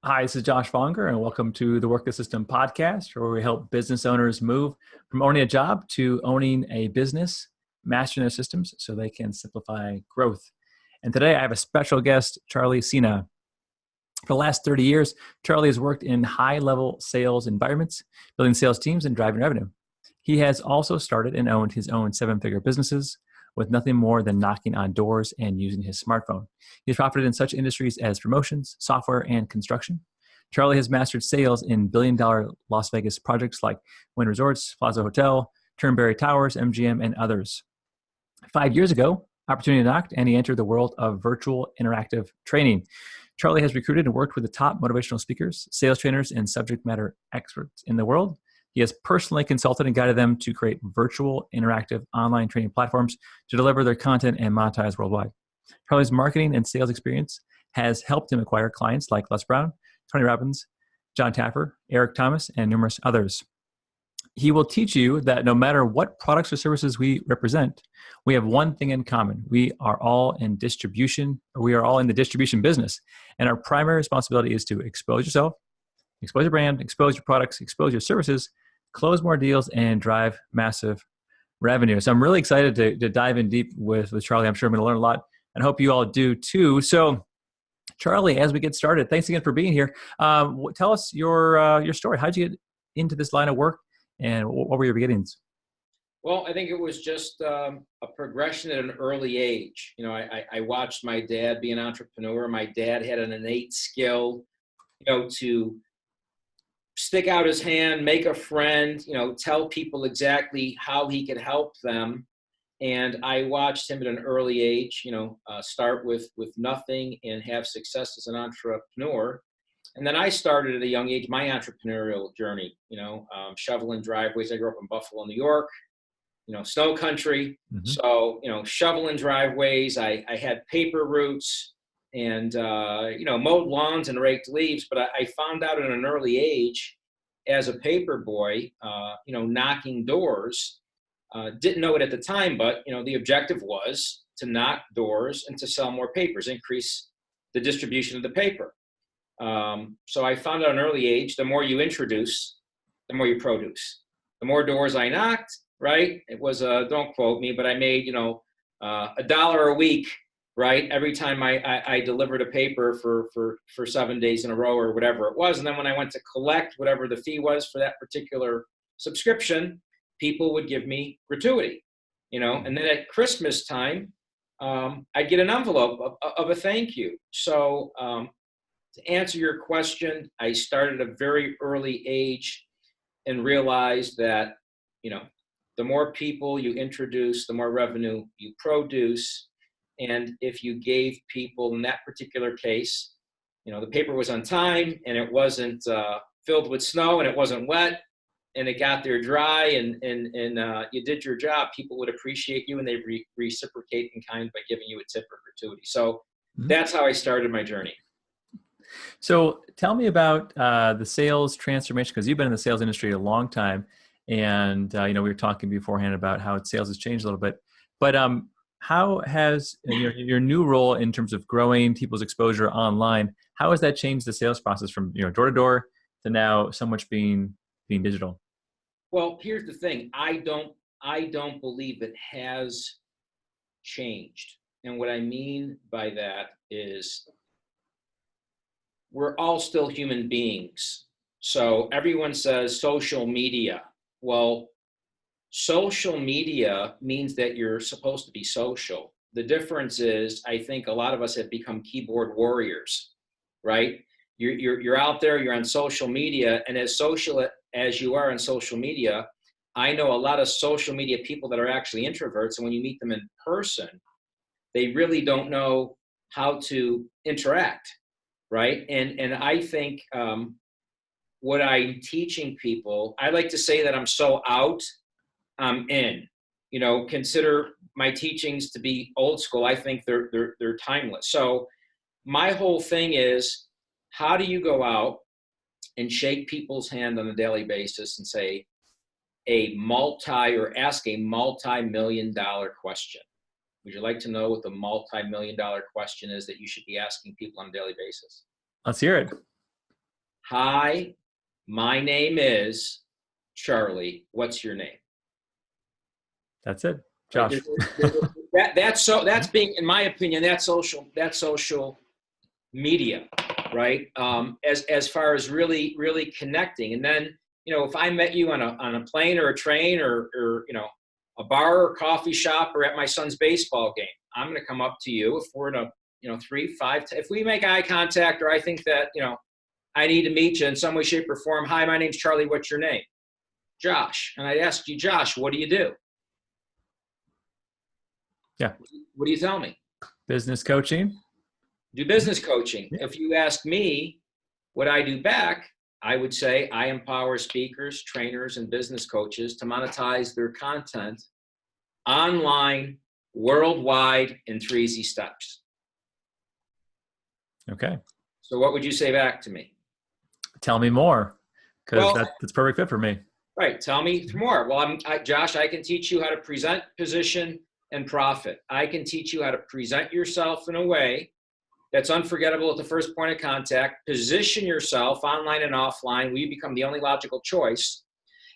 Hi, this is Josh Fonger, and welcome to the Work the System podcast, where we help business owners move from owning a job to owning a business, mastering their systems so they can simplify growth. And today I have a special guest, Charlie Cina. For the last 30 years, Charlie has worked in high-level sales environments, building sales teams and driving revenue. He has also started and owned his own seven-figure businesses with nothing more than knocking on doors and using his smartphone. He has profited in such industries as promotions, software, and construction. Charlie has mastered sales in billion-dollar Las Vegas projects like Wynn Resorts, Plaza Hotel, Turnberry Towers, MGM, and others. 5 years ago, opportunity knocked, and he entered the world of virtual interactive training. Charlie has recruited and worked with the top motivational speakers, sales trainers, and subject matter experts in the world. He has personally consulted and guided them to create virtual interactive online training platforms to deliver their content and monetize worldwide. Charlie's marketing and sales experience has helped him acquire clients like Les Brown, Tony Robbins, John Taffer, Eric Thomas, and numerous others. He will teach you that no matter what products or services we represent, we have one thing in common. We are all in distribution, or we are all in the distribution business. And our primary responsibility is to expose yourself, expose your brand, expose your products, expose your services, close more deals, and drive massive revenue. So I'm really excited to dive in deep with Charlie. I'm sure I'm going to learn a lot, and I hope you all do too. So Charlie, as we get started, thanks again for being here. Tell us your story. How'd you get into this line of work, and what were your beginnings? Well, I think it was just a progression at an early age. You know, I watched my dad be an entrepreneur. My dad had an innate skill, to stick out his hand, make a friend, tell people exactly how he could help them. And I watched him at an early age, start with nothing and have success as an entrepreneur. And then I started at a young age my entrepreneurial journey, shoveling driveways. I grew up in Buffalo, New York, snow country. Mm-hmm. So, shoveling driveways. I had paper routes and, mowed lawns and raked leaves. But I found out at an early age as a paper boy, knocking doors. Didn't know it at the time, but, the objective was to knock doors and to sell more papers, increase the distribution of the paper. So I found out at an early age, the more you introduce, the more you produce. The more doors I knocked, right? It was, don't quote me, but I made, $1 a week, right? Every time I delivered a paper for 7 days in a row or whatever it was. And then when I went to collect whatever the fee was for that particular subscription, people would give me gratuity, and then at Christmas time, I'd get an envelope of a thank you. So to answer your question, I started at a very early age and realized that, the more people you introduce, the more revenue you produce. And if you gave people, in that particular case, the paper was on time and it wasn't filled with snow and it wasn't wet and it got there dry and you did your job, people would appreciate you and they reciprocate in kind by giving you a tip or gratuity. So that's how I started my journey. So tell me about the sales transformation, because you've been in the sales industry a long time. And, we were talking beforehand about how sales has changed a little bit. But how has your new role in terms of growing people's exposure online, how has that changed the sales process from door to door to now so much being digital? Well, here's the thing. I don't believe it has changed. And what I mean by that is we're all still human beings. So everyone says social media. Well, social media means that you're supposed to be social. The difference is, I think a lot of us have become keyboard warriors, right? You're out there, you're on social media, and as social as you are on social media, I know a lot of social media people that are actually introverts, and when you meet them in person, they really don't know how to interact, right? And I think what I'm teaching people, I like to say that I'm so out, I'm in. Consider my teachings to be old school. I think they're timeless. So my whole thing is, how do you go out and shake people's hand on a daily basis and say ask a multi-million-dollar question? Would you like to know what the multi-million-dollar question is that you should be asking people on a daily basis? Let's hear it. Hi, my name is Charlie. What's your name? That's it. Right? Josh. That's being, in my opinion, that's social media, right? As far as really connecting. And then, if I met you on a plane or a train or a bar or coffee shop or at my son's baseball game, I'm going to come up to you if we're in a 3, 5, if we make eye contact, or I think that I need to meet you in some way, shape, or form. Hi, my name's Charlie. What's your name? Josh. And I'd ask you, Josh, what do you do? Yeah. What do you tell me? Business coaching. Do business coaching. Yeah. If you ask me what I do back, I would say I empower speakers, trainers, and business coaches to monetize their content online, worldwide, in 3 easy steps. Okay. So what would you say back to me? Tell me more, because that's perfect fit for me. Right. Tell me more. Well, Josh, I can teach you how to present, position, and profit. I can teach you how to present yourself in a way that's unforgettable at the first point of contact. Position yourself online and offline where you become the only logical choice.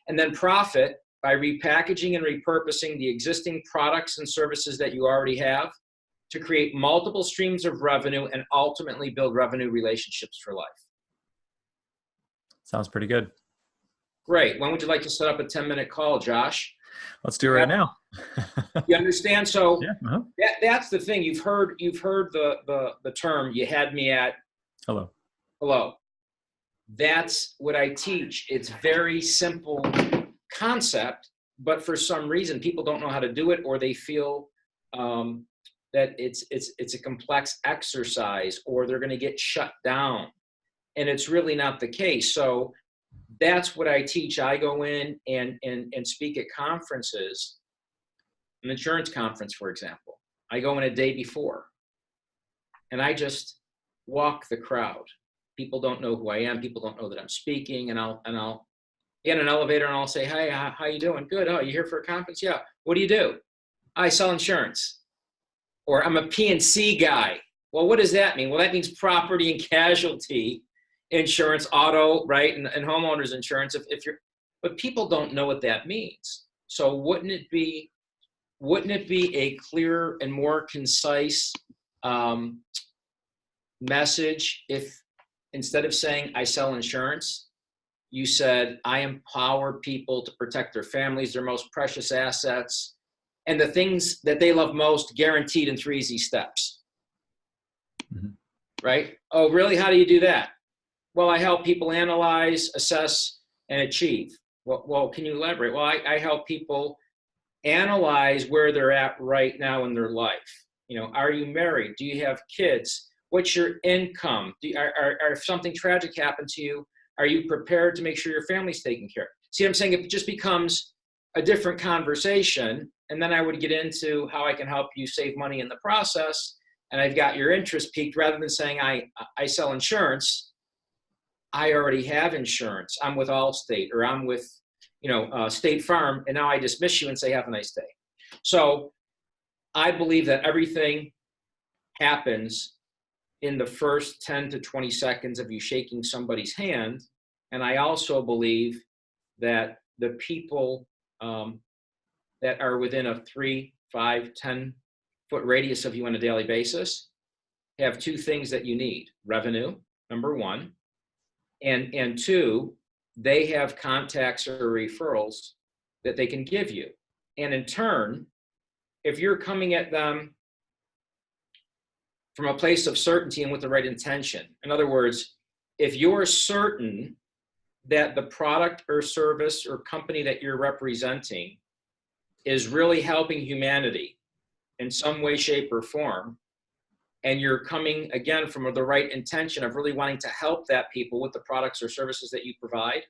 And then profit by repackaging and repurposing the existing products and services that you already have to create multiple streams of revenue and ultimately build revenue relationships for life. Sounds pretty good. Great. When would you like to set up a 10-minute call, Josh? Let's do it right now. You understand? So Yeah. that's the thing. You've heard the term, you had me at hello. That's what I teach. It's very simple concept, but for some reason people don't know how to do it, or they feel that it's a complex exercise, or they're going to get shut down. And it's really not the case. So that's what I teach. I go in and speak at conferences, an insurance conference, for example. I go in a day before and I just walk the crowd. People don't know who I am. People don't know that I'm speaking, and I'll get in an elevator and I'll say, "Hey, how you doing?" "Good." "Oh, you here for a conference?" "Yeah." "What do you do?" "I sell insurance." Or, "I'm a P&C guy." "Well, what does that mean?" "Well, that means property and casualty insurance, auto, right, and homeowners insurance." But people don't know what that means. So wouldn't it be a clearer and more concise message if instead of saying I sell insurance, you said I empower people to protect their families, their most precious assets, and the things that they love most, guaranteed in 3 easy steps? Mm-hmm. Right? "Oh, really? How do you do that?" "Well, I help people analyze, assess, and achieve." Well, can you elaborate? "Well, I help people analyze where they're at right now in their life. Are you married? Do you have kids? What's your income? If something tragic happened to you, are you prepared to make sure your family's taken care of?" See what I'm saying? It just becomes a different conversation. And then I would get into how I can help you save money in the process. And I've got your interest piqued. Rather than saying I sell insurance, I already have insurance. I'm with Allstate, or I'm with State Farm, and now I dismiss you and say, "Have a nice day." So I believe that everything happens in the first 10 to 20 seconds of you shaking somebody's hand. And I also believe that the people that are within a 3, 5, 10-foot radius of you on a daily basis have 2 things that you need: revenue, number 1, and 2, they have contacts or referrals that they can give you. And in turn, if you're coming at them from a place of certainty and with the right intention, in other words, if you're certain that the product or service or company that you're representing is really helping humanity in some way, shape, or form, and you're coming, again, from the right intention of really wanting to help that people with the products or services that you provide,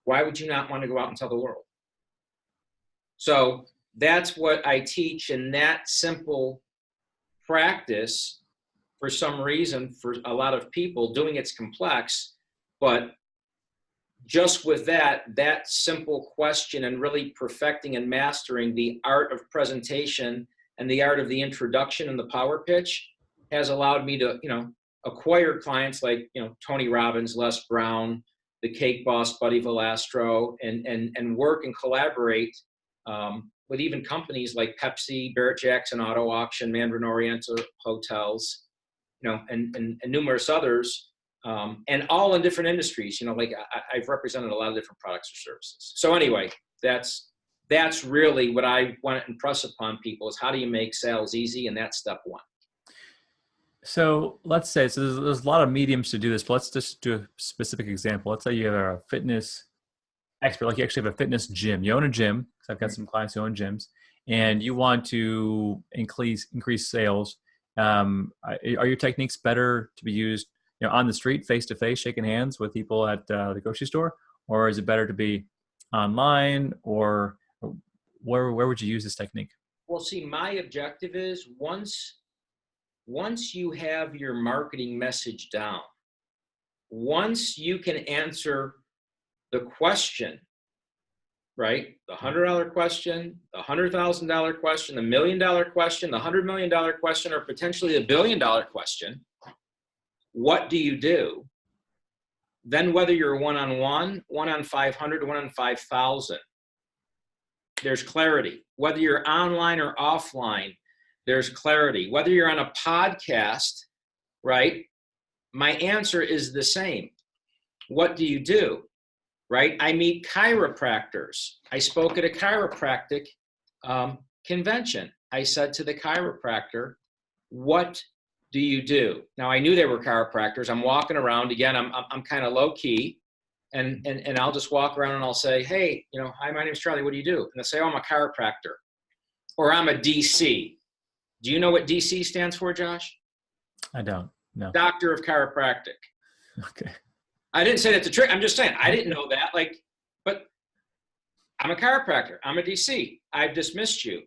why would you not want to go out and tell the world? So that's what I teach, and that simple practice, for some reason, for a lot of people, doing it's complex, but just with that simple question and really perfecting and mastering the art of presentation and the art of the introduction and the power pitch has allowed me to, acquire clients like, Tony Robbins, Les Brown, the Cake Boss, Buddy Valastro, and work and collaborate with even companies like Pepsi, Barrett Jackson Auto Auction, Mandarin Oriental Hotels, and numerous others, and all in different industries. Like I've represented a lot of different products or services. So anyway, that's really what I want to impress upon people is how do you make sales easy, and that's step one. So let's say, there's a lot of mediums to do this, but let's just do a specific example. Let's say you have a fitness expert, like you actually have a fitness gym. You own a gym, because I've got some clients who own gyms, and you want to increase sales. Are your techniques better to be used, on the street, face to face, shaking hands with people at the grocery store, or is it better to be online, or where would you use this technique? Well, see, my objective is once you have your marketing message down, once you can answer the question, right? The $100 question, the $100,000 question, the $1 million question, the $100 million question, or potentially the $1 billion question, what do you do? Then whether you're one-on-one, one on 500, one on 5,000, there's clarity. Whether you're online or offline, there's clarity. Whether you're on a podcast, right? My answer is the same. What do you do? Right? I meet chiropractors. I spoke at a chiropractic convention. I said to the chiropractor, what do you do? Now I knew they were chiropractors. I'm walking around again. I'm kind of low key, and I'll just walk around and I'll say, hey, hi, my name is Charlie. What do you do? And they'll say, oh, I'm a chiropractor, or I'm a DC. Do you know what DC stands for, Josh? I don't. No. Doctor of Chiropractic. Okay. I didn't say that's a trick. I'm just saying I didn't know that. But I'm a chiropractor. I'm a DC. I've dismissed you.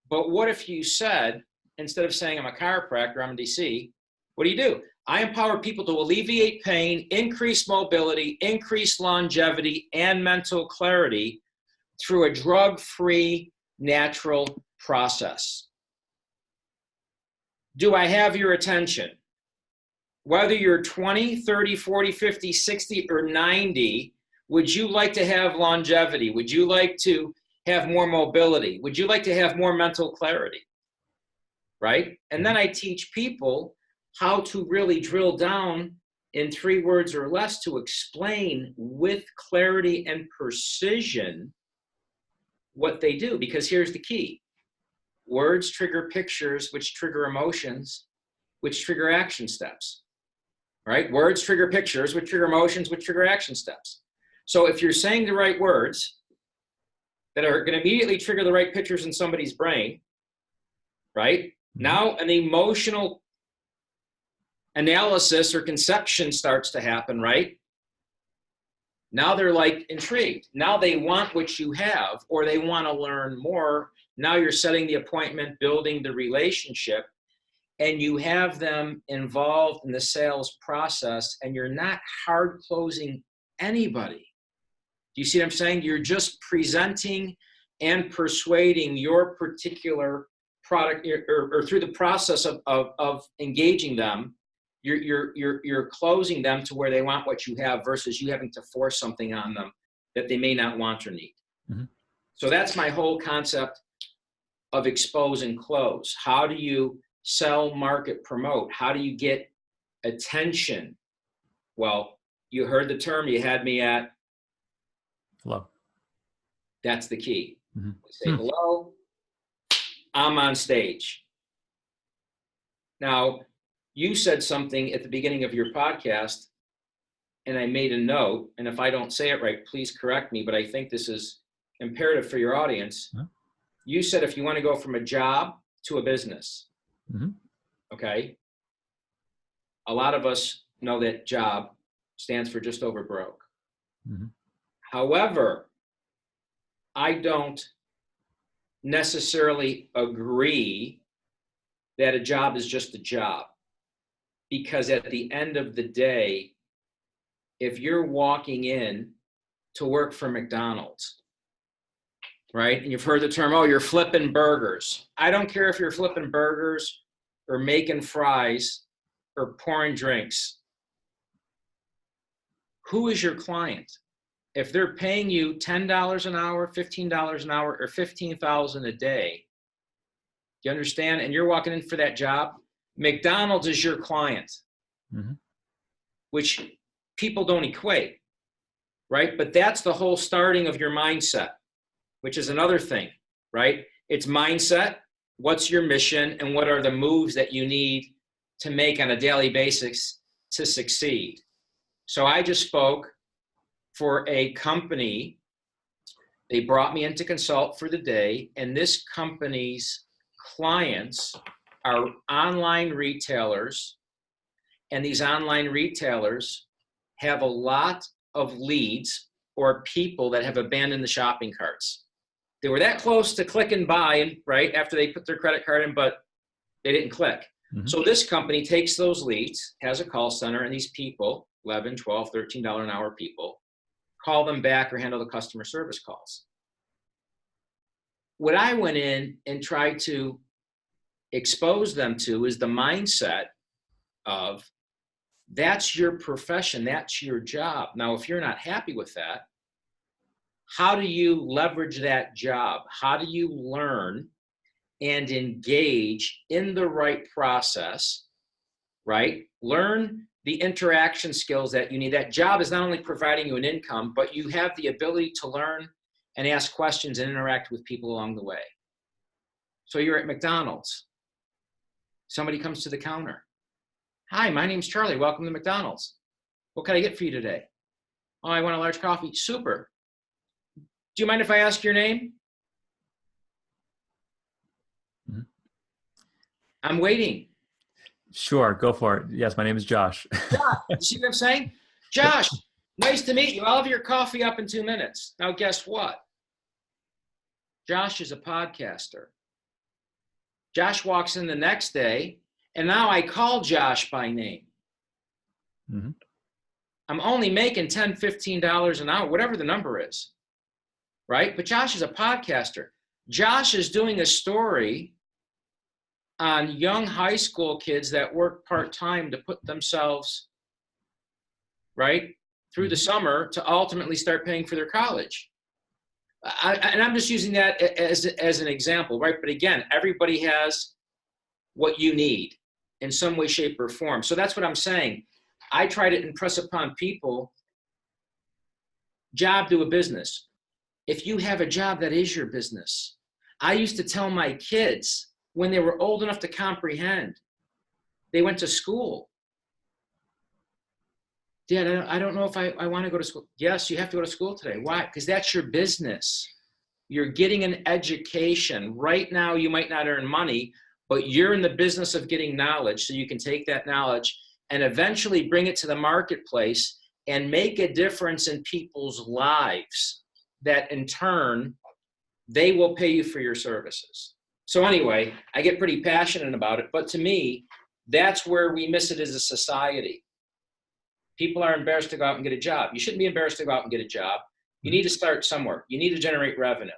But what if you said, instead of saying I'm a chiropractor, I'm a DC, what do? I empower people to alleviate pain, increase mobility, increase longevity, and mental clarity through a drug-free, natural process. Do I have your attention? Whether you're 20, 30, 40, 50, 60, or 90, would you like to have longevity? Would you like to have more mobility? Would you like to have more mental clarity? Right? And then I teach people how to really drill down in 3 words or less to explain with clarity and precision what they do. Because here's the key. Words trigger pictures, which trigger emotions, which trigger action steps. Right? Words trigger pictures, which trigger emotions, which trigger action steps. So if you're saying the right words that are going to immediately trigger the right pictures in somebody's brain, right? Now an emotional analysis or conception starts to happen, right? Now they're like intrigued. Now they want what you have, or they want to learn more. Now you're setting the appointment, building the relationship, and you have them involved in the sales process, and you're not hard closing anybody. Do you see what I'm saying? You're just presenting and persuading your particular product, or through the process of engaging them, you're closing them to where they want what you have, versus you having to force something on them that they may not want or need. Mm-hmm. So that's my whole concept of expose and close. How do you sell, market, promote? How do you get attention? Well, you heard the term, you had me at hello. That's the key. Mm-hmm. Say hello, I'm on stage. Now, you said something at the beginning of your podcast, and I made a note, and if I don't say it right, please correct me, but I think this is imperative for your audience. Mm-hmm. You said if you want to go from a job to a business, mm-hmm. Okay? A lot of us know that job stands for just over broke. Mm-hmm. However, I don't necessarily agree that a job is just a job, because at the end of the day, if you're walking in to work for McDonald's, right, and you've heard the term, oh, you're flipping burgers. I don't care if you're flipping burgers or making fries or pouring drinks, who is your client? If they're paying you $10 an hour, $15 an hour, or $15,000 a day, you understand? And you're walking in for that job, McDonald's is your client, which people don't equate, right? But that's the whole starting of your mindset, which is another thing, right? It's mindset, what's your mission, and what are the moves that you need to make on a daily basis to succeed. So I just spoke for a company. They brought me in to consult for the day, and this company's clients are online retailers, and these online retailers have a lot of leads or people that have abandoned the shopping carts. They were that close to click and buy, right, after they put their credit card in, but they didn't click. So this company takes those leads, has a call center, and these people, $11, $12, $13 an hour people, call them back or handle the customer service calls. What I went in and tried to expose them to is the mindset of, that's your profession, that's your job. Now, if you're not happy with that, how do you leverage that job? How do you learn and engage in the right process, right? Learn the interaction skills that you need. That job is not only providing you an income, but you have the ability to learn and ask questions and interact with people along the way. So you're at McDonald's. Somebody comes to the counter. Hi, my name's Charlie. Welcome to McDonald's. What can I get for you today? Oh, I want a large coffee. Super. Do you mind if I ask your name? I'm waiting. Sure, go for it. Yes, my name is Josh. Josh, you see what I'm saying? Josh, nice to meet you. I'll have your coffee up in 2 minutes. Now, guess what? Josh is a podcaster. Josh walks in the next day, and now I call Josh by name. I'm only making $10, $15 an hour, whatever the number is, right? But Josh is a podcaster. Josh is doing a story on young high school kids that work part-time to put themselves, right, through the summer to ultimately start paying for their college. And I'm just using that as an example, right? But again, everybody has what you need in some way, shape, or form. So that's what I'm saying. I try to impress upon people, job to a business. If you have a job, that is your business. I used to tell my kids, when they were old enough to comprehend, they went to school. Dad, I don't know if I want to go to school. Yes, you have to go to school today. Why? Because that's your business. You're getting an education. Right now, you might not earn money, but you're in the business of getting knowledge, so you can take that knowledge and eventually bring it to the marketplace and make a difference in people's lives that in turn, they will pay you for your services. So anyway, I get pretty passionate about it, but to me, that's where we miss it as a society. People are embarrassed to go out and get a job. You shouldn't be embarrassed to go out and get a job. You need to start somewhere. You need to generate revenue.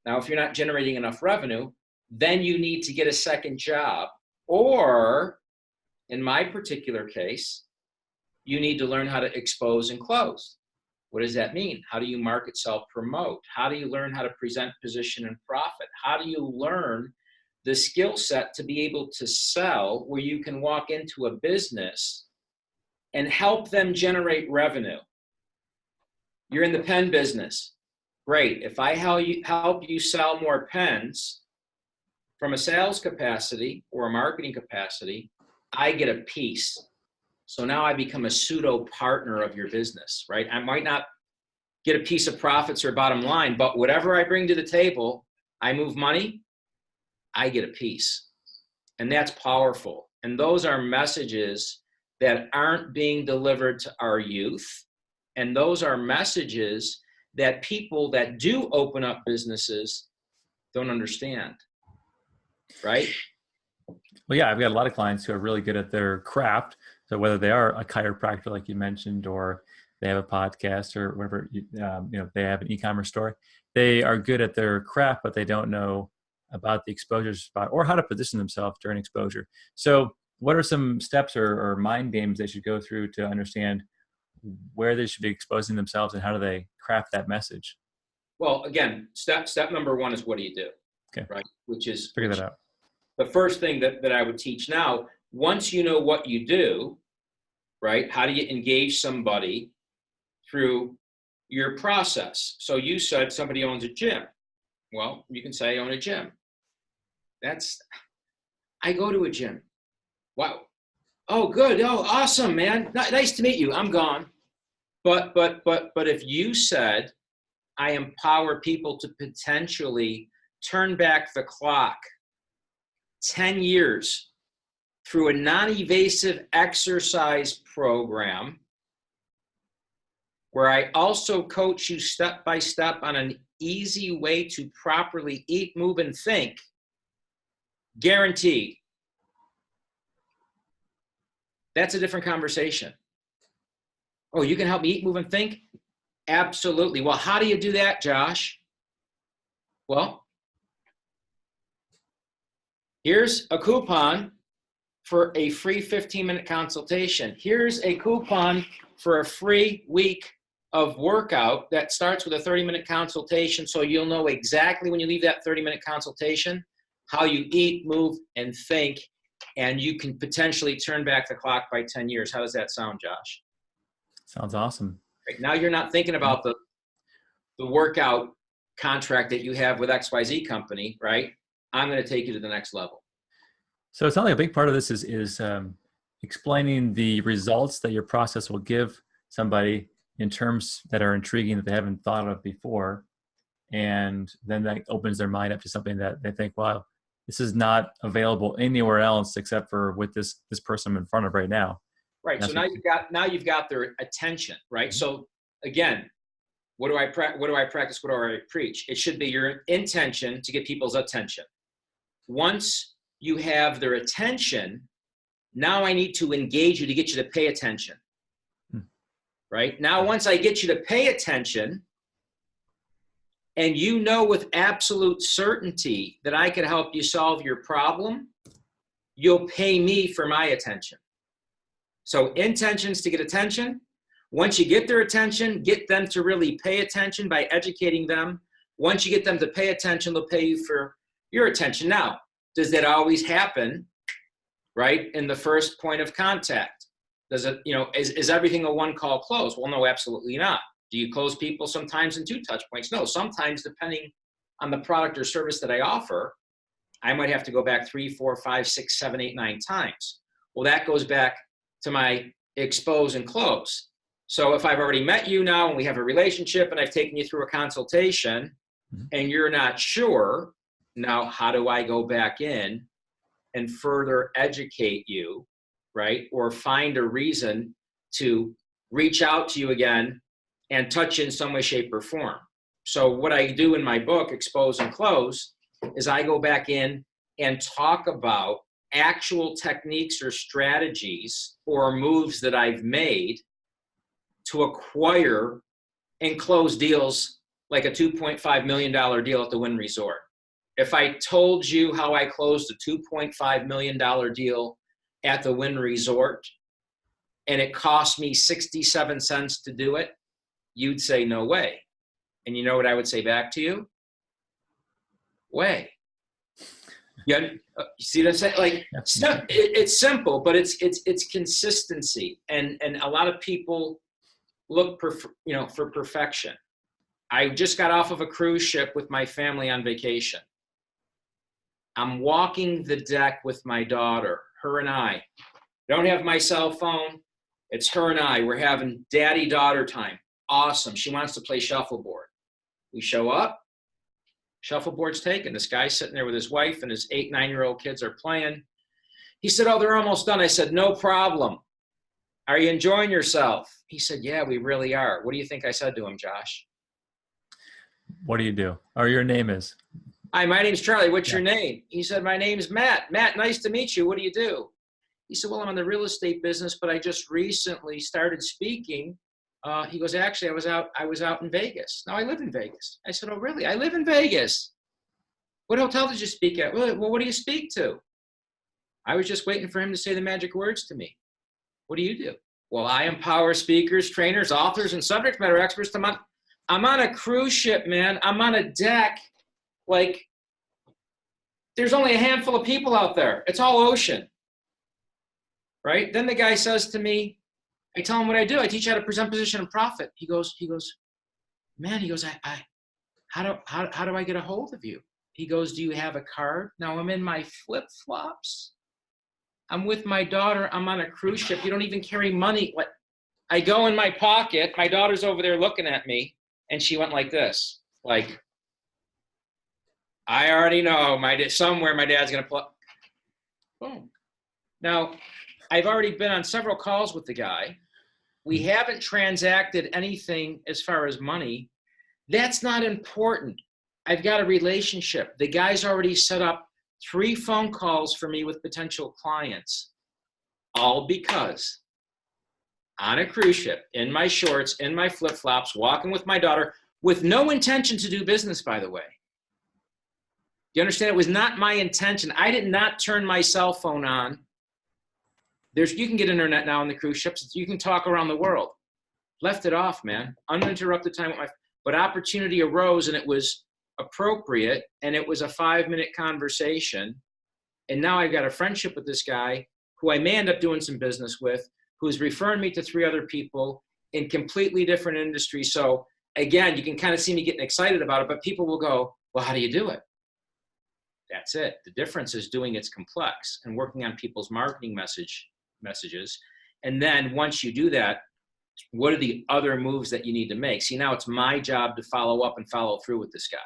Now, if you're not generating enough revenue, then you need to get a second job. Or, in my particular case, you need to learn how to expose and close. What does that mean? How do you market, sell, promote? How do you learn how to present, position, and profit? How do you learn the skill set to be able to sell where you can walk into a business and help them generate revenue? You're in the pen business. Great. If I help you sell more pens from a sales capacity or a marketing capacity, I get a piece. So now I become a pseudo partner of your business, right? I might not get a piece of profits or bottom line, but whatever I bring to the table, I move money, I get a piece. And that's powerful. And those are messages that aren't being delivered to our youth. And those are messages that people that do open up businesses don't understand, right? Well, yeah, I've got a lot of clients who are really good at their craft. So whether they are a chiropractor, like you mentioned, or they have a podcast or whatever, they have an e-commerce store, they are good at their craft, but they don't know about the exposure spot or how to position themselves during exposure. So what are some steps or mind games they should go through to understand where they should be exposing themselves and how do they craft that message? Well, again, step number one is what do you do, Okay, right? Which is figure that out. the first thing that I would teach now. Once you know what you do, right? How do you engage somebody through your process? So you said somebody owns a gym. Well, you can say I own a gym. I go to a gym. Wow. Oh, good. Oh, awesome, man. Nice to meet you. I'm gone. But if you said I empower people to potentially turn back the clock 10 years through a non-evasive exercise program where I also coach you step by step on an easy way to properly eat, move, and think, guaranteed. That's a different conversation. Oh, you can help me eat, move, and think? Absolutely. Well, how do you do that, Josh? Well, here's a coupon for a free 15-minute consultation. Here's a coupon for a free week of workout that starts with a 30-minute consultation, so you'll know exactly when you leave that 30-minute consultation how you eat, move, and think, and you can potentially turn back the clock by 10 years. How does that sound, Josh? Sounds awesome. Right. Now you're not thinking about the workout contract that you have with XYZ company, right? I'm going to take you to the next level. So it sounds like a big part of this is explaining the results that your process will give somebody in terms that are intriguing that they haven't thought of before. And then that opens their mind up to something that they think, wow, this is not available anywhere else except for with this person I'm in front of right now. Right. So now you've got their attention, right? Mm-hmm. So again, what do I practice? What do I preach? It should be your intention to get people's attention. Once you have their attention, now I need to engage you to get you to pay attention. Right? Now, once I get you to pay attention, and you know with absolute certainty that I can help you solve your problem, you'll pay me for my attention. So intentions to get attention. Once you get their attention, get them to really pay attention by educating them. Once you get them to pay attention, they'll pay you for your attention. Now, does that always happen, right, in the first point of contact? Does it, is everything a one-call close? Well, no, absolutely not. Do you close people sometimes in 2 touch points? No, sometimes depending on the product or service that I offer, I might have to go back 3, 4, 5, 6, 7, 8, 9 times. Well, that goes back to my expose and close. So if I've already met you now and we have a relationship and I've taken you through a consultation and you're not sure, now how do I go back in and further educate you, right? Or find a reason to reach out to you again and touch you in some way, shape, or form. So what I do in my book, Expose and Close, is I go back in and talk about actual techniques or strategies or moves that I've made to acquire and close deals like a $2.5 million deal at the Wynn Resort. If I told you how I closed a $2.5 million deal at the Wynn Resort and it cost me 67 cents to do it, you'd say, no way. And you know what I would say back to you? Way. Yeah, you see what I'm saying? Like, it's simple, but it's consistency. And a lot of people look for perfection. I just got off of a cruise ship with my family on vacation. I'm walking the deck with my daughter, her and I. Don't have my cell phone. It's her and I. We're having daddy-daughter time. Awesome. She wants to play shuffleboard. We show up. Shuffleboard's taken. This guy's sitting there with his wife and his 8, 9-year-old kids are playing. He said, oh, they're almost done. I said, no problem. Are you enjoying yourself? He said, yeah, we really are. What do you think I said to him, Josh? What do you do? Or your name is? Hi, my name's Charlie. What's your name? He said, my name's Matt. Matt, nice to meet you. What do you do? He said, well, I'm in the real estate business, but I just recently started speaking. He goes, actually, I was out in Vegas. Now I live in Vegas. I said, oh, really? I live in Vegas. What hotel did you speak at? Well, what do you speak to? I was just waiting for him to say the magic words to me. What do you do? Well, I empower speakers, trainers, authors, and subject matter experts. I'm on a cruise ship, man. I'm on a deck. Like, there's only a handful of people out there. It's all ocean, right? Then the guy says to me, I tell him what I do. I teach how to present, position, and profit. He goes, man, he goes, how do I get a hold of you? He goes, do you have a card? Now I'm in my flip-flops. I'm with my daughter. I'm on a cruise ship. You don't even carry money. What? I go in my pocket. My daughter's over there looking at me, and she went like this, like, I already know somewhere my dad's gonna plug. Boom. Now, I've already been on several calls with the guy. We haven't transacted anything as far as money. That's not important. I've got a relationship. The guy's already set up 3 phone calls for me with potential clients, all because on a cruise ship, in my shorts, in my flip-flops, walking with my daughter, with no intention to do business, by the way. You understand? It was not my intention. I did not turn my cell phone on. You can get internet now on the cruise ships. You can talk around the world. Left it off, man. Uninterrupted time with but opportunity arose, and it was appropriate, and it was a 5-minute conversation. And now I've got a friendship with this guy who I may end up doing some business with, who's referring me to 3 other people in completely different industries. So again, you can kind of see me getting excited about it, but people will go, well, how do you do it? That's it. The difference is doing it's complex and working on people's marketing messages. And then once you do that, what are the other moves that you need to make? See, now it's my job to follow up and follow through with this guy.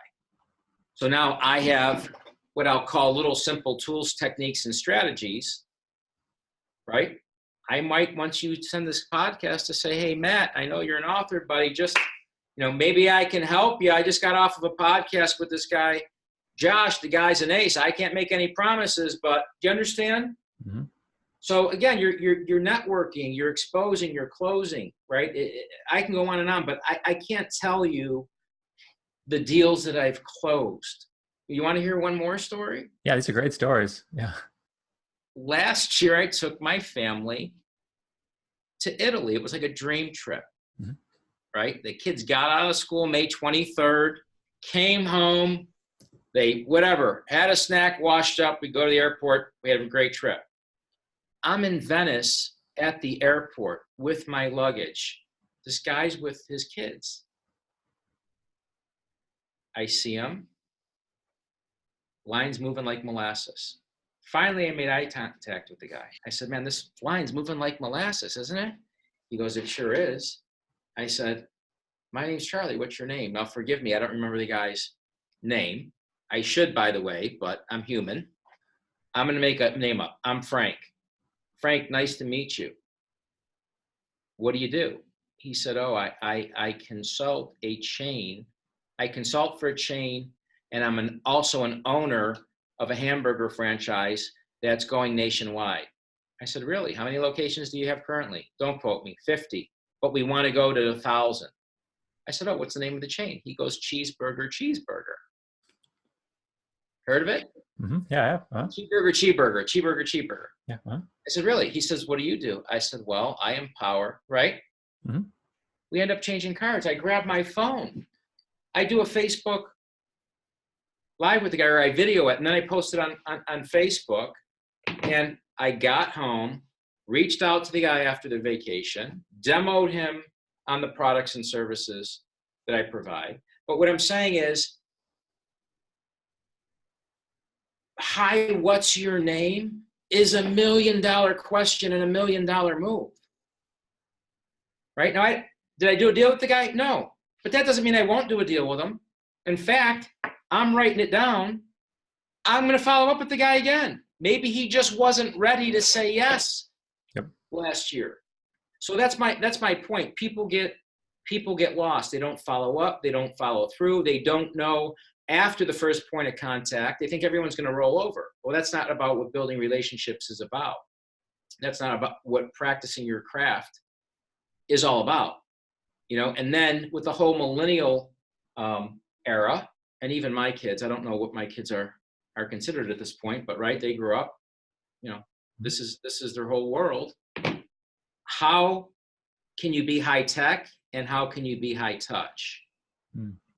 So now I have what I'll call little simple tools, techniques, and strategies, right? I might, once you send this podcast, to say, hey, Matt, I know you're an author, buddy. Just, maybe I can help you. I just got off of a podcast with this guy, Josh. The guy's an ace. I can't make any promises, but do you understand? Mm-hmm. So again, you're networking, you're exposing, you're closing, right? I can go on and on, but I can't tell you the deals that I've closed. You want to hear one more story? Yeah, these are great stories. Yeah. Last year, I took my family to Italy. It was like a dream trip, mm-hmm. right? The kids got out of school May 23rd, came home, they had a snack, washed up, we go to the airport, we had a great trip. I'm in Venice at the airport with my luggage. This guy's with his kids. I see him. Line's moving like molasses. Finally, I made eye contact with the guy. I said, man, this line's moving like molasses, isn't it? He goes, it sure is. I said, my name's Charlie. What's your name? Now, forgive me. I don't remember the guy's name. I should, by the way, but I'm human. I'm going to make a name up. I'm Frank. Frank, nice to meet you. What do you do? He said, oh, I consult a chain. I consult for a chain, and I'm also an owner of a hamburger franchise that's going nationwide. I said, really? How many locations do you have currently? Don't quote me, 50, but we want to go to 1,000. I said, oh, what's the name of the chain? He goes, Cheeseburger. Heard of it? Mm-hmm. Yeah. Cheeseburger. Yeah. I said, really? He says, what do you do? I said, well, I empower, right? Mm-hmm. We end up changing cards. I grab my phone. I do a Facebook Live with the guy, or I video it, and then I post it on Facebook. And I got home, reached out to the guy after the vacation, demoed him on the products and services that I provide. But what I'm saying is, hi, what's your name is $1 million question and $1 million move. Right? Now, did I do a deal with the guy? No. But that doesn't mean I won't do a deal with him. In fact, I'm writing it down. I'm going to follow up with the guy again. Maybe he just wasn't ready to say yes last year. So that's my point. People get lost. They don't follow up. They don't follow through. They don't know after the first point of contact. They think everyone's going to roll over. Well, that's not about what building relationships is about. That's not about what practicing your craft is all about. And then with the whole millennial era, and even my kids, I don't know what my kids are considered at this point, but right, they grew up, This is their whole world. How can you be high tech and how can you be high touch?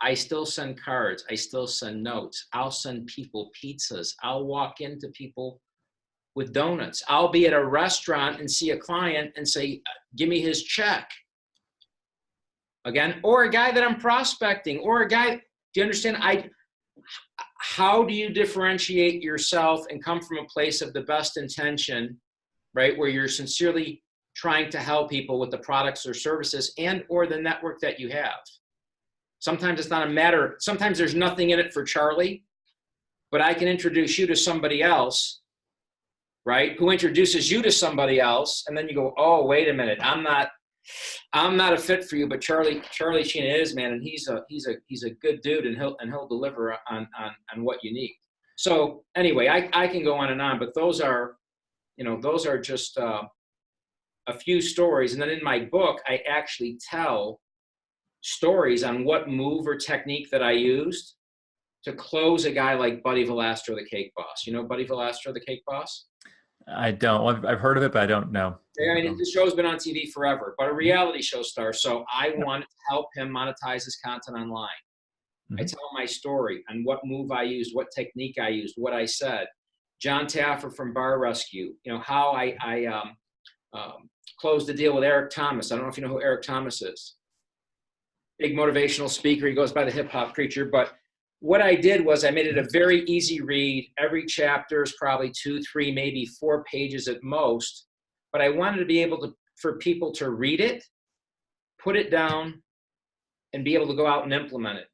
I still send cards. I still send notes. I'll send people pizzas. I'll walk into people with donuts. I'll be at a restaurant and see a client and say, give me his check. Again, or a guy that I'm prospecting, or a guy, do you understand? How do you differentiate yourself and come from a place of the best intention, right? Where you're sincerely trying to help people with the products or services and or the network that you have. Sometimes it's not a matter, sometimes there's nothing in it for Charlie, but I can introduce you to somebody else, right? Who introduces you to somebody else. And then you go, oh, wait a minute. I'm not a fit for you, but Charlie Cina is, man. And he's a good dude and he'll deliver on what you need. So anyway, I can go on and on, but those are just a few stories. And then in my book, I actually tell stories on what move or technique that I used to close a guy like Buddy Valastro, the cake boss. You know Buddy Valastro, the cake boss? I don't. I've heard of it, but I don't know. I mean, the show's been on TV forever, but a reality show star. So I wanted to help him monetize his content online. I tell my story on what move I used, what technique I used, what I said. John Taffer from Bar Rescue, how I closed the deal with Eric Thomas. I don't know if you know who Eric Thomas is. Big motivational speaker. He goes by the hip hop preacher. But what I did was I made it a very easy read. Every chapter is probably 2, 3, maybe 4 pages at most. But I wanted to be able for people to read it, put it down, and be able to go out and implement it.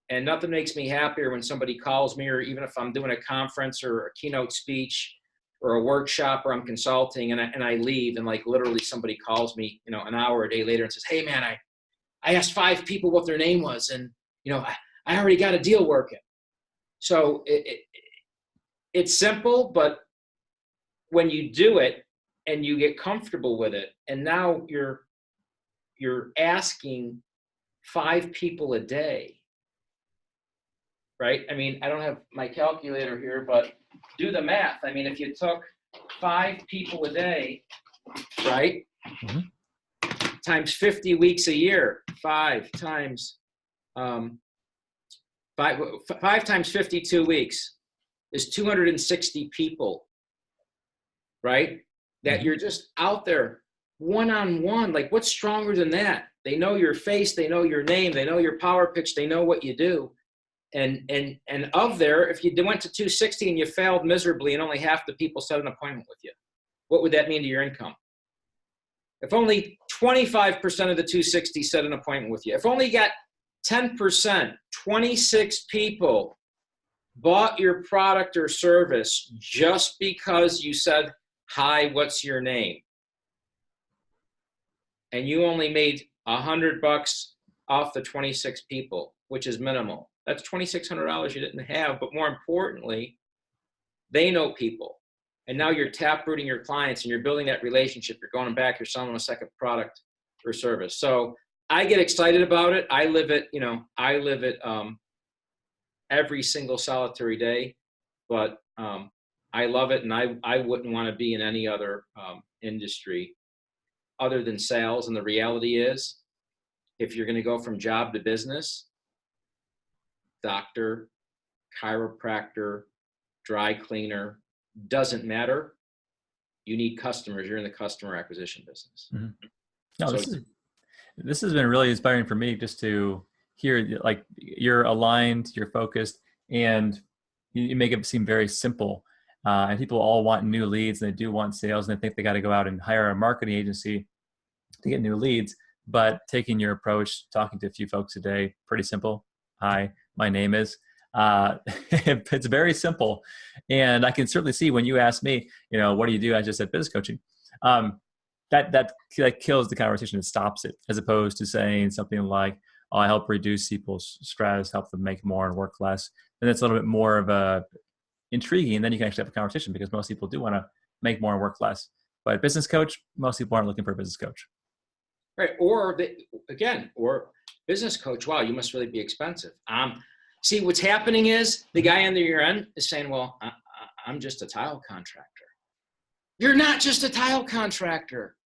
And nothing makes me happier when somebody calls me, or even if I'm doing a conference or a keynote speech or a workshop or I'm consulting and I leave and like literally somebody calls me, an hour or a day later and says, hey man, I asked 5 people what their name was and, I already got a deal working. So it's simple, but when you do it and you get comfortable with it, and now you're asking 5 people a day, right? I mean, I don't have my calculator here, but do the math. I mean, if you took 5 people a day, right? Times 50 weeks a year, 5 times 5 times 52 weeks is 260 people, right? That you're just out there one-on-one. Like, what's stronger than that? They know your face, they know your name, they know your power pitch, they know what you do. And of there, if you went to 260 and you failed miserably and only half the people set an appointment with you, what would that mean to your income? If only 25% of the 260 set an appointment with you, if only you got 10%, 26 people bought your product or service just because you said, hi, what's your name? And you only made $100 off the 26 people, which is minimal. That's $2,600 you didn't have, but more importantly, they know people. And now you're taprooting your clients and you're building that relationship. You're going back, you're selling a second product or service. So I get excited about it. I live it, every single solitary day, but I love it. And I wouldn't want to be in any other industry other than sales. And the reality is, if you're going to go from job to business, doctor, chiropractor, dry cleaner, doesn't matter. You need customers. You're in the customer acquisition business. No, so this has been really inspiring for me, just to hear like you're aligned, you're focused, and you make it seem very simple. And people all want new leads, and they do want sales, and they think they got to go out and hire a marketing agency to get new leads. But taking your approach, talking to a few folks a day, pretty simple. Hi, my name is. It's very simple. And I can certainly see when you ask me, what do you do? I just said business coaching. That kills the conversation. It stops it, as opposed to saying something like, oh, I help reduce people's stress, help them make more and work less. And that's a little bit more of a intriguing. And then you can actually have a conversation, because most people do want to make more and work less. But business coach, most people aren't looking for a business coach. Right. Or business coach, wow, you must really be expensive. See, what's happening is the guy on the other end is saying, well, I'm just a tile contractor. You're not just a tile contractor.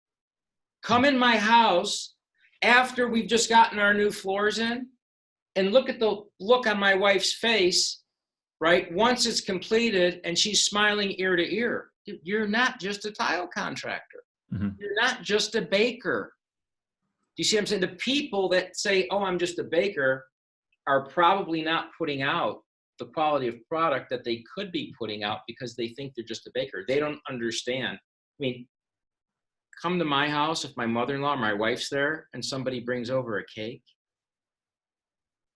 Come in my house after we've just gotten our new floors in and look at the look on my wife's face, right? Once it's completed and she's smiling ear to ear. You're not just a tile contractor. Mm-hmm. You're not just a baker. Do you see what I'm saying? The people that say, oh, I'm just a baker, are probably not putting out the quality of product that they could be putting out because they think they're just a baker. They don't understand. I mean, come to my house if my mother-in-law or my wife's there and somebody brings over a cake,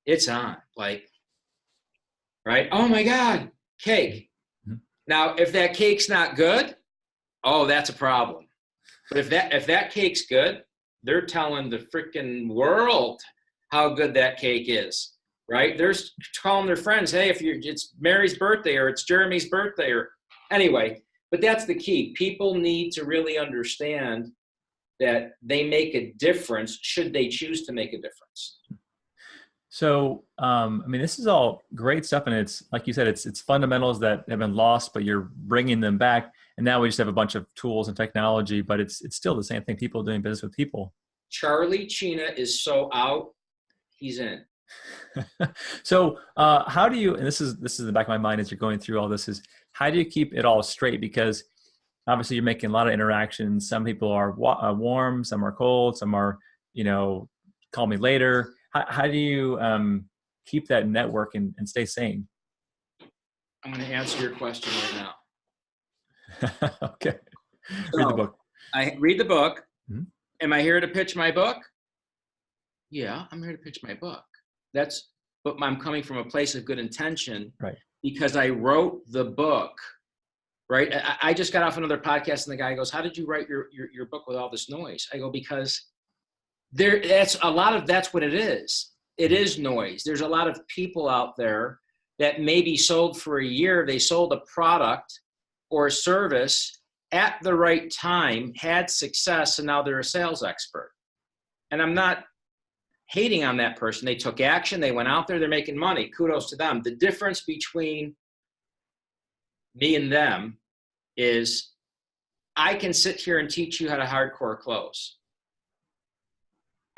it's on, like, right? Oh my God, cake. Mm-hmm. Now, if that cake's not good, oh, that's a problem. But if that cake's good, they're telling the freaking world how good that cake is, right? They're calling their friends, hey, it's Mary's birthday or it's Jeremy's birthday or anyway. But that's the key. People need to really understand that they make a difference should they choose to make a difference. So, I mean, this is all great stuff, and it's like you said, it's fundamentals that have been lost, but you're bringing them back. And now we just have a bunch of tools and technology, but it's still the same thing. People doing business with people. Charlie Cina is so out, he's in. So, how do you? And this is in the back of my mind as you're going through all this. Is how do you keep it all straight? Because obviously you're making a lot of interactions. Some people are warm, some are cold, some are, call me later. How do you keep that network and stay sane? I'm going to answer your question right now. Okay. So, read the book. I read the book. Mm-hmm. Am I here to pitch my book? Yeah, I'm here to pitch my book. But I'm coming from a place of good intention, right? Because I wrote the book, right? I just got off another podcast and the guy goes, how did you write your book with all this noise? I go, because that's what it is. It is noise. There's a lot of people out there that maybe sold for a year. They sold a product or a service at the right time, had success, and now they're a sales expert. And I'm not hating on that person. They took action. They went out there. They're making money. Kudos to them. The difference between me and them is I can sit here and teach you how to hardcore close.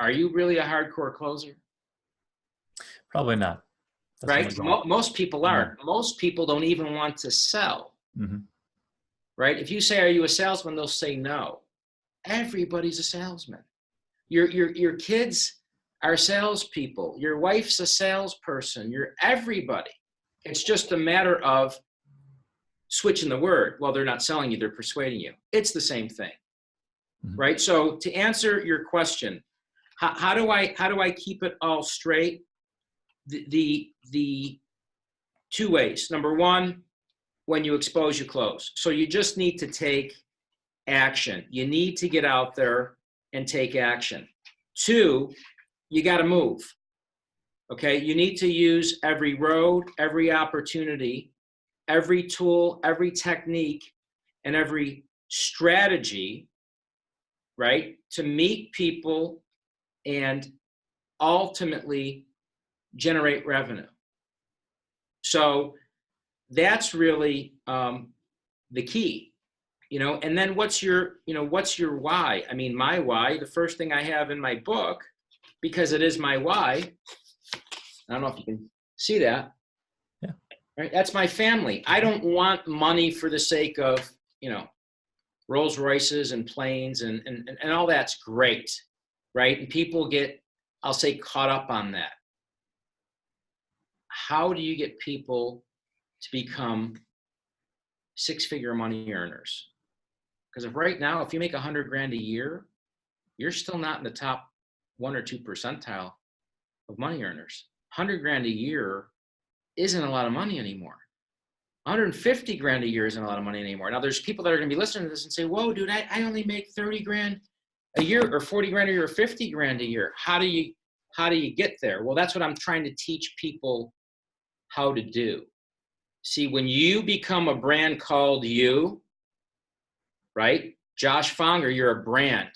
Are you really a hardcore closer? Probably not. That's right? Most people aren't. Yeah. Most people don't even want to sell. Mm-hmm. Right? If you say, are you a salesman? They'll say no. Everybody's a salesman. Your kids are salespeople. Your wife's a salesperson. You're everybody. It's just a matter of switching the word. Well, they're not selling you. They're persuading you. It's the same thing. Mm-hmm. Right? So to answer your question, how do I keep it all straight? The two ways. Number one, when you expose, you close. So you just need to take action. You need to get out there and take action. Two, you got to move. Okay. You need to use every road, every opportunity, every tool, every technique, and every strategy, right, to meet people and ultimately generate revenue. So that's really the key, and then what's your why? I mean, my why, the first thing I have in my book, because it is my why, I don't know if you can see that. Yeah. Right. That's my family. I don't want money for the sake of, Rolls Royces and planes and all that's great. Right. And people get, I'll say, caught up on that. How do you get people to become six-figure money earners? Because if you make $100,000 a year, you're still not in the top 1 or 2 percentile of money earners. $100,000 a year isn't a lot of money anymore. $150,000 a year isn't a lot of money anymore. Now there's people that are going to be listening to this and say, whoa, dude, I only make $30,000 a year or $40,000 a year or $50,000 a year. How do you get there? Well, that's what I'm trying to teach people how to do. See, when you become a brand called you, right? Josh Fonger, you're a brand.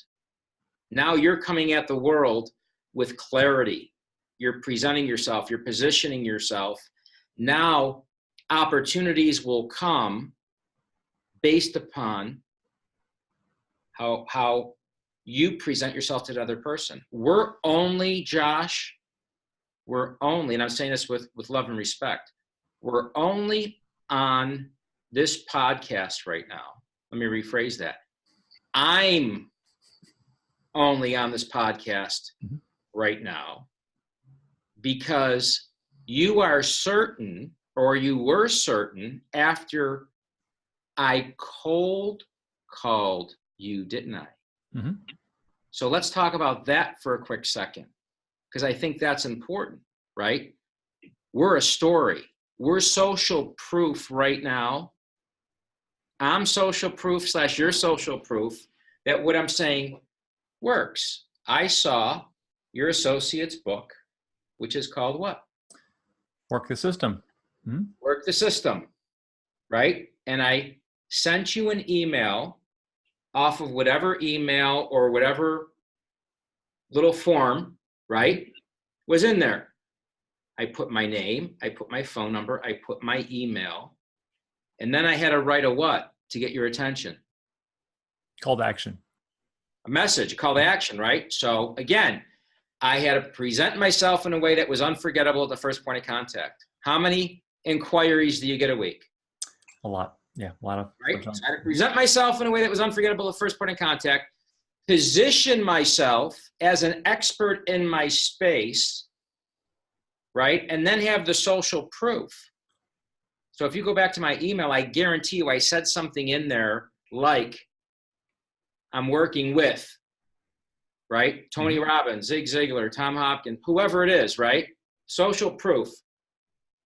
Now you're coming at the world with clarity. You're presenting yourself, you're positioning yourself. Now opportunities will come based upon how you present yourself to the other person. We're only, Josh, and I'm saying this with love and respect, we're only on this podcast right now. Let me rephrase that. I'm only on this podcast right now because you are certain, or you were certain, after I cold called you, didn't I? Mm-hmm. So let's talk about that for a quick second, because I think that's important, right? We're a story. We're social proof right now. I'm social proof / you're social proof that what I'm saying works. I saw your associate's book, which is called what? Work the System. Mm-hmm. Work the System, right? And I sent you an email off of whatever email or whatever little form, right, was in there. I put my name, I put my phone number, I put my email, and then I had to write a what to get your attention? Call to action. A message, a call to action, right? So again, I had to present myself in a way that was unforgettable at the first point of contact. How many inquiries do you get a week? A lot. Yeah, a lot of. Right? So I had to present myself in a way that was unforgettable at the first point of contact, position myself as an expert in my space, right? And then have the social proof. So if you go back to my email, I guarantee you I said something in there like, I'm working with, right? Tony Robbins, Zig Ziglar, Tom Hopkins, whoever it is, right? Social proof.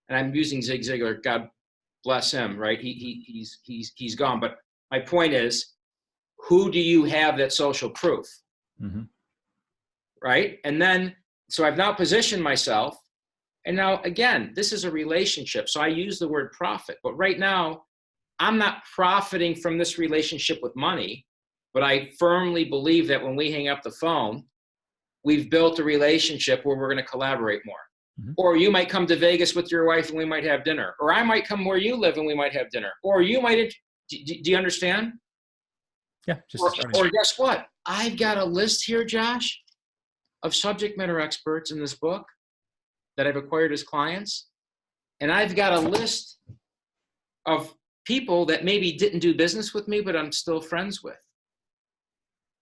And I'm using Zig Ziglar, God bless him, right? He's gone. But my point is, who do you have that social proof? Mm-hmm. Right? And then, so I've now positioned myself. And now, again, this is a relationship. So I use the word profit. But right now, I'm not profiting from this relationship with money. But I firmly believe that when we hang up the phone, we've built a relationship where we're going to collaborate more. Mm-hmm. Or you might come to Vegas with your wife and we might have dinner. Or I might come where you live and we might have dinner. Or you might, do you understand? Yeah. Just or guess what? I've got a list here, Josh, of subject matter experts in this book that I've acquired as clients. And I've got a list of people that maybe didn't do business with me, but I'm still friends with,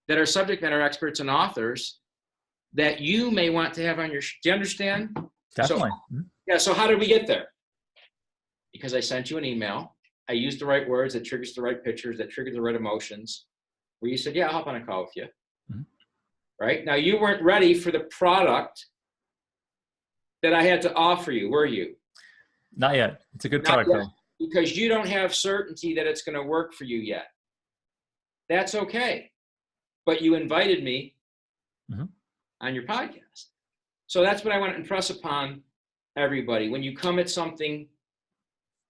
that are subject matter experts and authors that you may want to have on your, do you understand? Definitely. So how did we get there? Because I sent you an email. I used the right words that triggers the right pictures, that triggered the right emotions, where you said, yeah, I'll hop on a call with you. Mm-hmm. Right? Now, you weren't ready for the product that I had to offer you, were you? Not yet. It's a good product, though. Because you don't have certainty that it's going to work for you yet. That's okay. But you invited me on your podcast. So that's what I want to impress upon everybody. When you come at something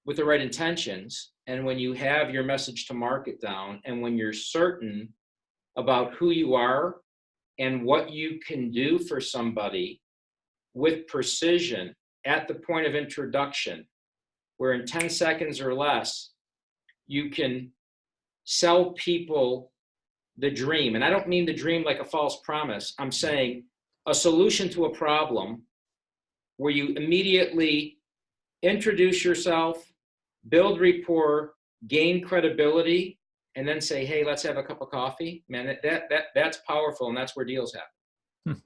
with the right intentions, and when you have your message to market down, and when you're certain about who you are and what you can do for somebody with precision at the point of introduction, where in 10 seconds or less, you can sell people the dream. And I don't mean the dream like a false promise. I'm saying a solution to a problem where you immediately introduce yourself, build rapport, gain credibility, and then say, hey, let's have a cup of coffee. Man, that's powerful, and that's where deals happen.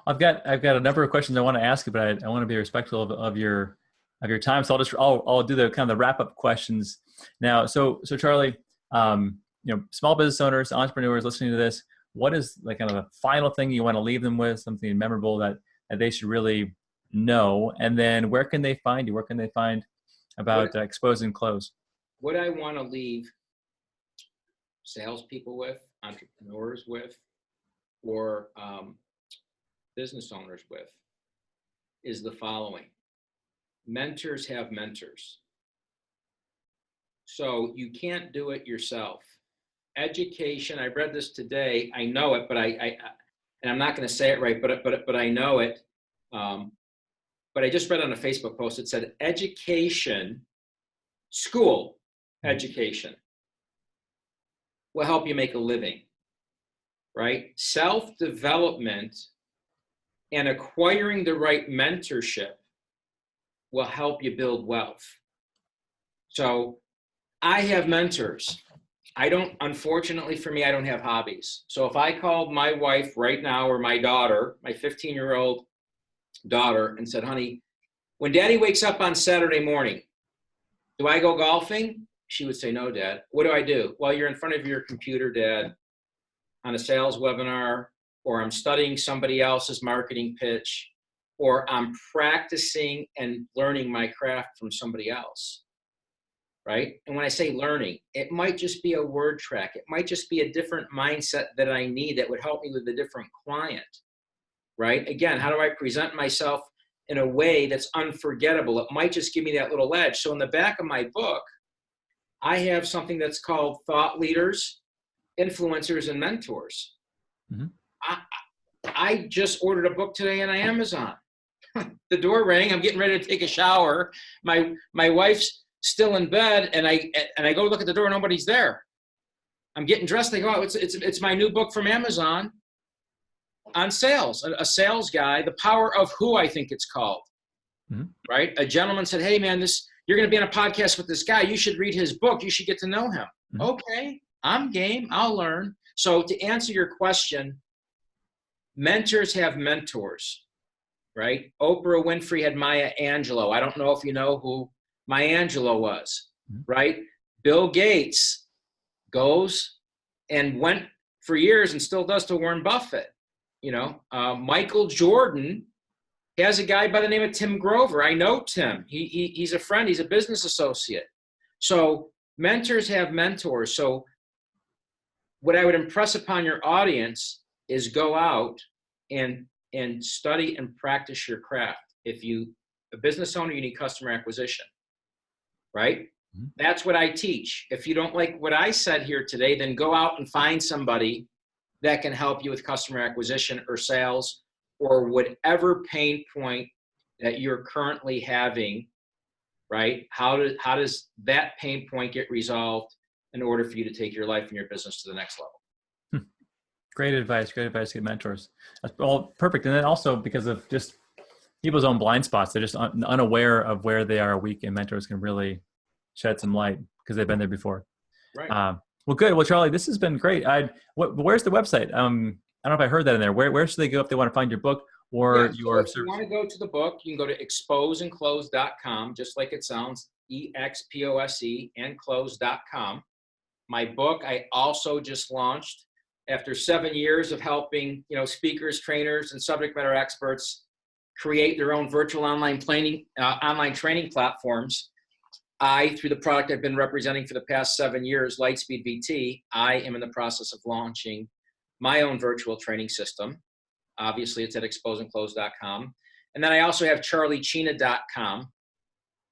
I've got a number of questions I want to ask you, but I want to be respectful of your time. So I'll do the kind of the wrap up questions now. So Charlie, small business owners, entrepreneurs listening to this, what is like kind of the final thing you want to leave them with, something memorable that they should really know? And then where can they find you? Where can they find about Expose and Close? What I want to leave salespeople with, entrepreneurs with, or business owners with is the following. Mentors have mentors. So you can't do it yourself. Education, I read this today, I know it, but and I'm not going to say it right, but I know it. But I just read on a Facebook post, it said education, school education will help you make a living, right? Self-development and acquiring the right mentorship will help you build wealth. So I have mentors. Unfortunately for me, I don't have hobbies. So if I called my wife right now, or my daughter, my 15-year-old daughter, and said, honey, when daddy wakes up on Saturday morning, do I go golfing? She would say, no, Dad. What do I do? Well, you're in front of your computer, Dad, on a sales webinar, or I'm studying somebody else's marketing pitch, or I'm practicing and learning my craft from somebody else, right? And when I say learning, it might just be a word track. It might just be a different mindset that I need that would help me with a different client, right? Again, how do I present myself in a way that's unforgettable? It might just give me that little edge. So in the back of my book, I have something that's called Thought Leaders, Influencers, and Mentors. Mm-hmm. I just ordered a book today on Amazon. The door rang. I'm getting ready to take a shower. My wife's still in bed, and I go look at the door. Nobody's there. I'm getting dressed. I go, oh, it's my new book from Amazon on sales. A sales guy, The Power of Who, I think it's called. Mm-hmm. Right? A gentleman said, hey man, you're going to be on a podcast with this guy. You should read his book. You should get to know him. Mm-hmm. Okay, I'm game. I'll learn. So to answer your question, mentors have mentors, right? Oprah Winfrey had Maya Angelou. I don't know if you know who Maya Angelou was, mm-hmm. right? Bill Gates goes and went for years and still does to Warren Buffett. Michael Jordan has a guy by the name of Tim Grover. I know Tim. He's a friend. He's a business associate. So mentors have mentors. So what I would impress upon your audience is go out and study and practice your craft. If you a business owner, you need customer acquisition, right? Mm-hmm. That's what I teach. If you don't like what I said here today, then go out and find somebody that can help you with customer acquisition or sales or whatever pain point that you're currently having, right? How does that pain point get resolved in order for you to take your life and your business to the next level? Great advice. Great advice to get mentors. That's all perfect. And then also because of just people's own blind spots, they're just unaware of where they are weak, and mentors can really shed some light because they've been there before. Right. Well, good. Well, Charlie, this has been great. Where's the website? I don't know if I heard that in there. Where should they go if they want to find your book or your service? If you want to go to the book, you can go to exposeandclose.com, just like it sounds, EXPOSE and close.com. My book, I also just launched after 7 years of helping, speakers, trainers, and subject matter experts create their own virtual online training platforms. Through the product I've been representing for the past 7 years, Lightspeed VT, I am in the process of launching my own virtual training system. Obviously, it's at exposeandclose.com. And then I also have CharlieCina.com.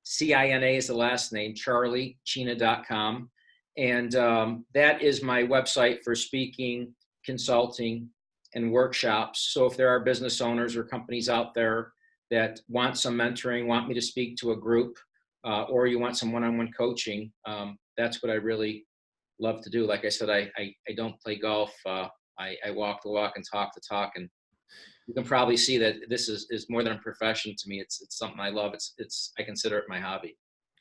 Cina is the last name, CharlieCina.com. And that is my website for speaking, consulting, and workshops. So if there are business owners or companies out there that want some mentoring, want me to speak to a group, or you want some one-on-one coaching, that's what I really love to do. Like I said, I don't play golf. I walk the walk and talk the talk. And you can probably see that this is more than a profession to me. It's something I love. I consider it my hobby.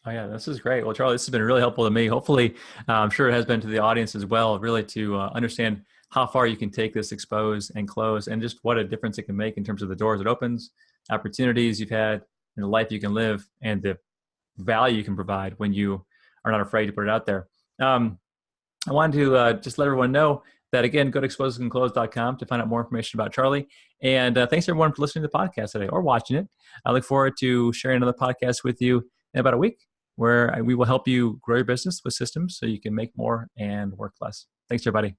Oh yeah, this is great. Well, Charlie, this has been really helpful to me. Hopefully, I'm sure it has been to the audience as well, really to understand how far you can take this expose and close and just what a difference it can make in terms of the doors it opens, opportunities you've had, and the life you can live, and the value you can provide when you are not afraid to put it out there. I wanted to just let everyone know that, again, go to exposeandclose.com to find out more information about Charlie. And thanks everyone for listening to the podcast today or watching it. I look forward to sharing another podcast with you in about a week, where we will help you grow your business with systems so you can make more and work less. Thanks, everybody.